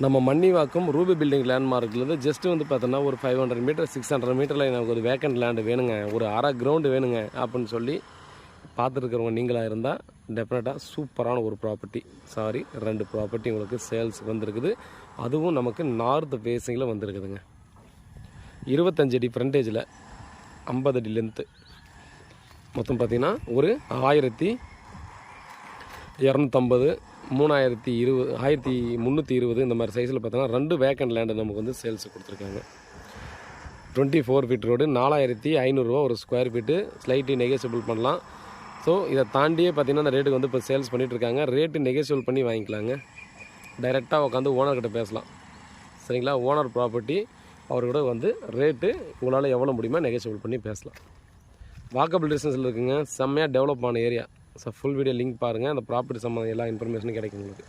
நம்ம Mannivakkam Ruby building லேண்ட்மார்க்லேருந்து just வந்து பார்த்தோன்னா ஒரு 500 மீட்டர் 600 மீட்டரில் எனக்கு ஒரு வேக்கண்ட் லேண்டு வேணுங்க, ஒரு அரை கிரவுண்டு வேணுங்க அப்படின்னு சொல்லி பார்த்துருக்குறவங்க நீங்களாக இருந்தால் டெஃபினட்டாக சூப்பரான ஒரு ப்ராப்பர்ட்டி, 2 ப்ராப்பர்ட்டி உங்களுக்கு சேல்ஸுக்கு வந்திருக்குது. அதுவும் நமக்கு நார்த் ஃபேஸிங்கில் வந்திருக்குதுங்க. 25 அடி ஃப்ரண்டேஜில் 50 அடி லென்த்து, மொத்தம் பார்த்திங்கன்னா ஒரு 1250 3020 1320 இந்த மாதிரி சைஸில் பார்த்தோன்னா 2 வேக்கண்ட் லேண்டு நமக்கு வந்து சேல்ஸு கொடுத்துருக்காங்க. 24 ஃபீட் ரோடு, 4500 ரூபா ஒரு ஸ்கொயர் ஃபீட்டு, ஸ்லைட்லி நெகோசியபிள் பண்ணலாம். ஸோ இதை தாண்டியே பார்த்திங்கன்னா அந்த ரேட்டுக்கு வந்து இப்போ சேல்ஸ் பண்ணிகிட்ருக்காங்க. ரேட்டு நெகோசியபிள் பண்ணி வாங்கிக்கலாங்க. டைரெக்டாக உட்காந்து ஓனர்கிட்ட பேசலாம், சரிங்களா? ஓனர் ப்ராப்பர்ட்டி, அவர்கிட்ட வந்து ரேட்டு உங்களால் எவ்வளோ முடியுமோ நெகோசியபிள் பண்ணி பேசலாம். வாக்கபிள் டிஸ்டன்ஸில் இருக்குங்க, செம்மையாக டெவலப் ஆன area. So full video link பாருங்கள், அந்த ப்ராப்பர்ட்டி சம்மந்தம் எல்லா இன்ஃபர்மேஷனும் கிடைக்கும் உங்களுக்கு.